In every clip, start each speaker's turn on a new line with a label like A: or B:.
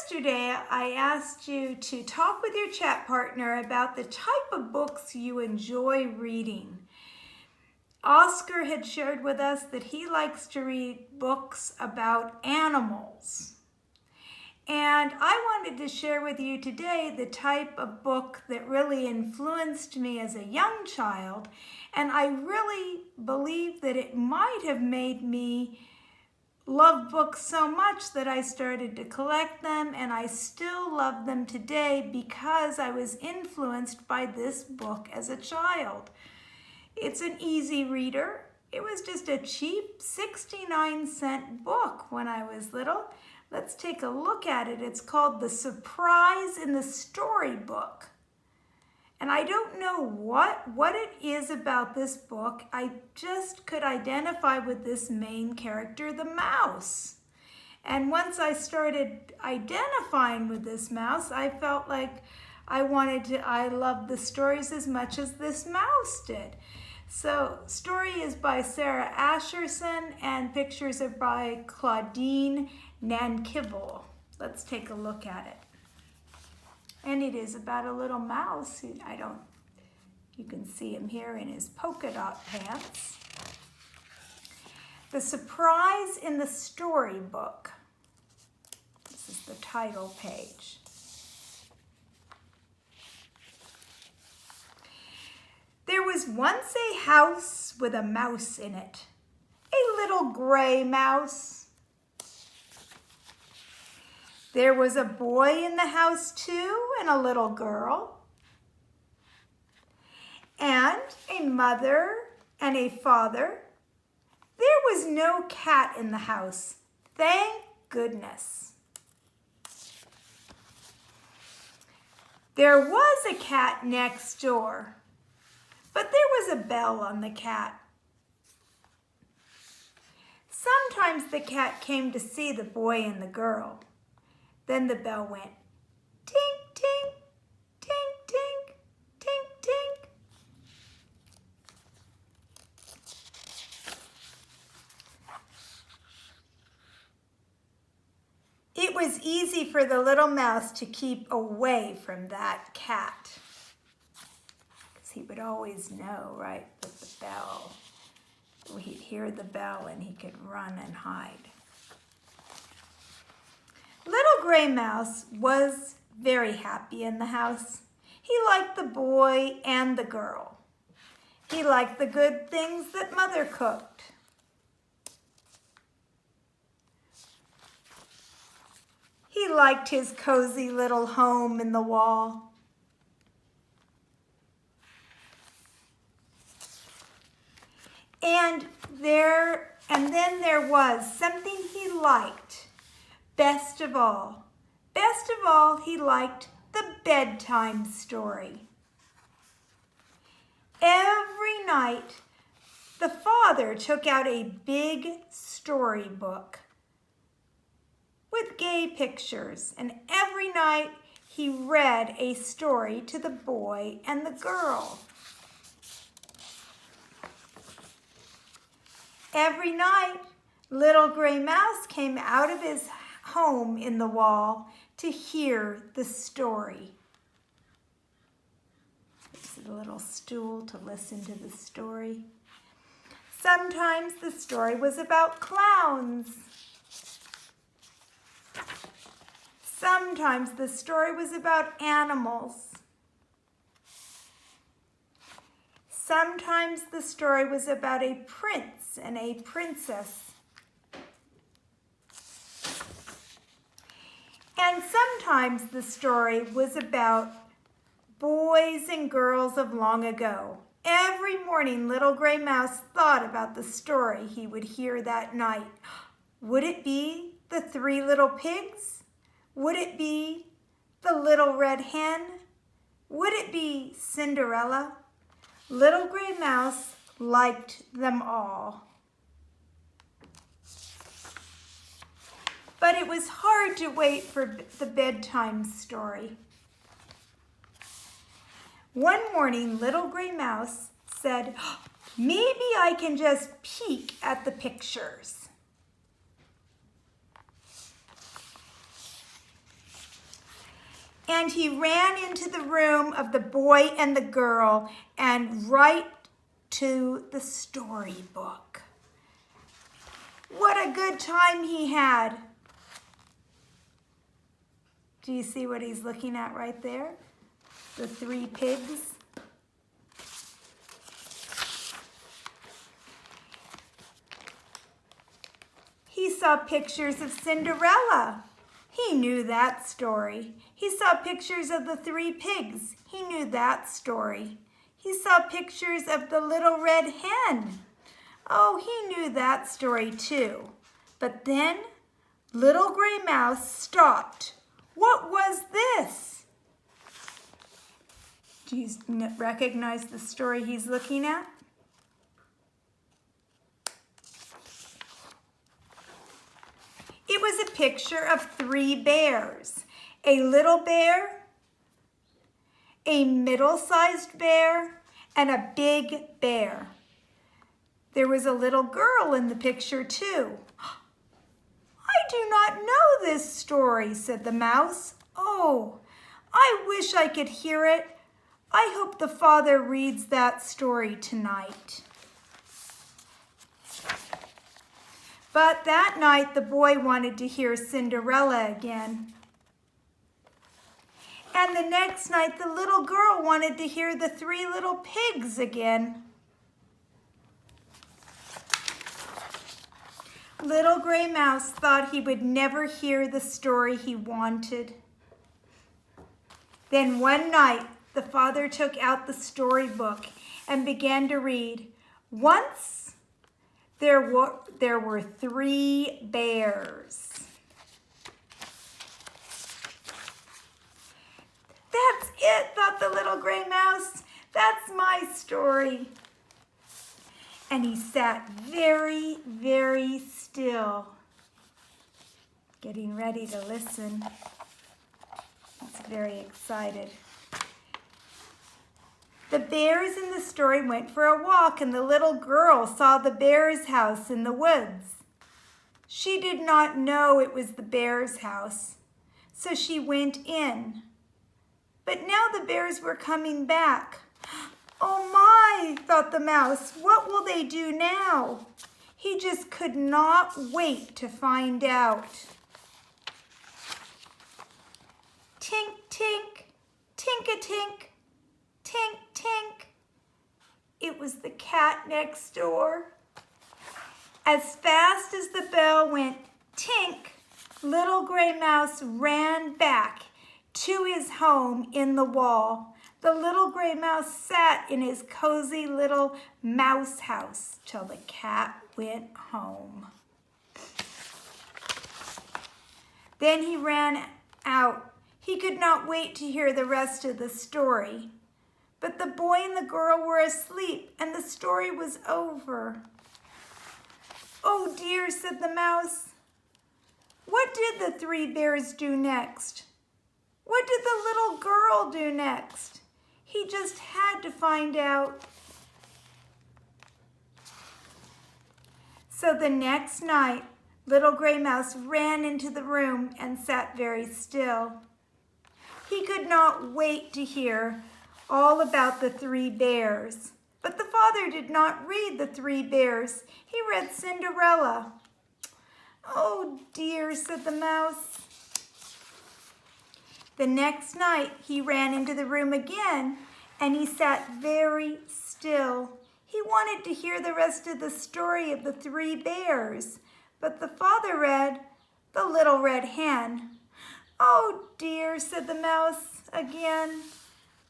A: Yesterday, I asked you to talk with your chat partner about the type of books you enjoy reading. Oscar had shared with us that he likes to read books about animals. And I wanted to share with you today the type of book that really influenced me as a young child. And I really believe that it might have made me love books so much that I started to collect them, and I still love them today because I was influenced by this book as a child. It's an easy reader. It was just a cheap 69-cent book when I was little. Let's take a look at it. It's called The Surprise in the Storybook. And I don't know what it is about this book. I just could identify with this main character, the mouse. And once I started identifying with this mouse, I felt like I loved the stories as much as this mouse did. So, story is by Sarah Asherson and pictures are by Claudine Nankival. Let's take a look at it. And it is about a little mouse. You can see him here in his polka dot pants. The Surprise in the Storybook. This is the title page. There was once a house with a mouse in it, a little gray mouse. There was a boy in the house too, and a little girl, and a mother and a father. There was no cat in the house, thank goodness. There was a cat next door, but there was a bell on the cat. Sometimes the cat came to see the boy and the girl. Then the bell went tink, tink, tink, tink, tink, tink. It was easy for the little mouse to keep away from that cat, because he would always know, right, that the bell, he'd hear the bell and he could run and hide. Little Gray Mouse was very happy in the house. He liked the boy and the girl. He liked the good things that Mother cooked. He liked his cozy little home in the wall. And then there was something he liked. Best of all, he liked the bedtime story. Every night, the father took out a big storybook with gay pictures, and every night he read a story to the boy and the girl. Every night, Little Gray Mouse came out of his home in the wall to hear the story. This is a little stool to listen to the story. Sometimes the story was about clowns. Sometimes the story was about animals. Sometimes the story was about a prince and a princess. And sometimes the story was about boys and girls of long ago. Every morning, Little Gray Mouse thought about the story he would hear that night. Would it be the 3 little pigs? Would it be the little red hen? Would it be Cinderella? Little Gray Mouse liked them all. But it was hard to wait for the bedtime story. One morning, Little Gray Mouse said, maybe I can just peek at the pictures. And he ran into the room of the boy and the girl and right to the storybook. What a good time he had. Do you see what he's looking at right there? The 3 pigs. He saw pictures of Cinderella. He knew that story. He saw pictures of the 3 pigs. He knew that story. He saw pictures of the little red hen. Oh, he knew that story too. But then Little Gray Mouse stopped. What was this? Do you recognize the story he's looking at? It was a picture of 3 bears. A little bear, a middle-sized bear, and a big bear. There was a little girl in the picture too. I do not know this story, said the mouse. Oh, I wish I could hear it. I hope the father reads that story tonight. But that night the boy wanted to hear Cinderella again. And the next night the little girl wanted to hear the 3 little pigs again. Little Gray Mouse thought he would never hear the story he wanted. Then one night the father took out the storybook and began to read. Once there were 3 bears. That's it, thought the little Gray Mouse. That's my story. And he sat very, very still, getting ready to listen. He's very excited. The bears in the story went for a walk, and the little girl saw the bear's house in the woods. She did not know it was the bear's house, so she went in. But now the bears were coming back. Oh my, thought the mouse, what will they do now? He just could not wait to find out. Tink, tink, tink-a-tink, tink, tink. It was the cat next door. As fast as the bell went tink, Little Gray Mouse ran back to his home in the wall. The little Gray Mouse sat in his cozy little mouse house till the cat went home. Then he ran out. He could not wait to hear the rest of the story. But the boy and the girl were asleep, and the story was over. Oh dear, said the mouse. What did the 3 bears do next? What did the little girl do next? He just had to find out. So the next night, Little Gray Mouse ran into the room and sat very still. He could not wait to hear all about the 3 bears. But the father did not read the 3 bears. He read Cinderella. Oh dear, said the mouse. The next night, he ran into the room again, and he sat very still. He wanted to hear the rest of the story of the 3 bears, but the father read The Little Red Hen. Oh dear, said the mouse again.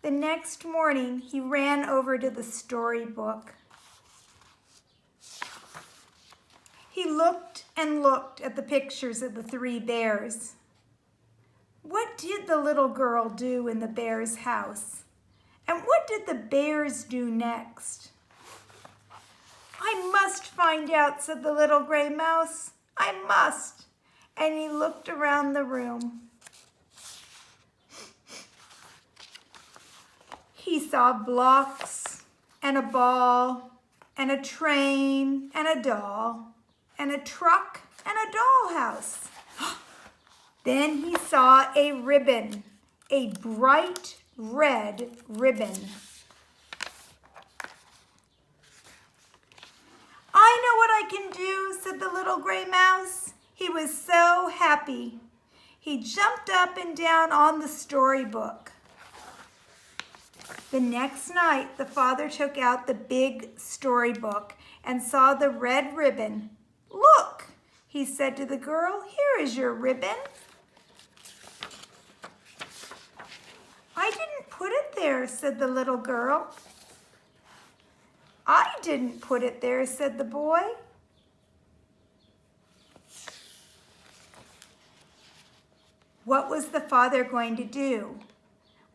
A: The next morning, he ran over to the storybook. He looked and looked at the pictures of the 3 bears. What did the little girl do in the bear's house? And what did the bears do next? I must find out, said the little Gray Mouse. I must. And he looked around the room. He saw blocks and a ball and a train and a doll and a truck and a dollhouse. Then he saw a ribbon a bright red ribbon. "I know what I can do," said the little gray mouse. He was so happy. He jumped up and down on the storybook. The next night, the father took out the big storybook and saw the red ribbon. "Look," he said to the girl, "here is your ribbon." "I didn't put it there," said the little girl. "I didn't put it there," said the boy. What was the father going to do?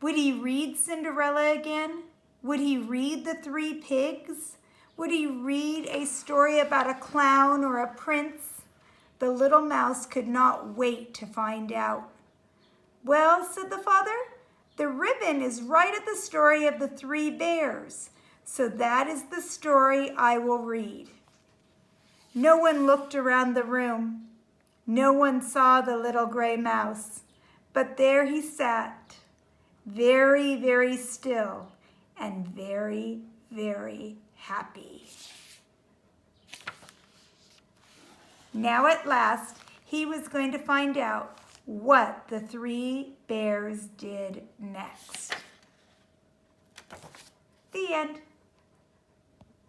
A: Would he read Cinderella again? Would he read The Three Pigs? Would he read a story about a clown or a prince? The little mouse could not wait to find out. "Well," said the father, "the ribbon is right at the story of the three bears, so that is the story I will read." No one looked around the room. No one saw the little gray mouse, but there he sat, very, very still and very, very happy. Now at last, he was going to find out what the three bears did next. The end.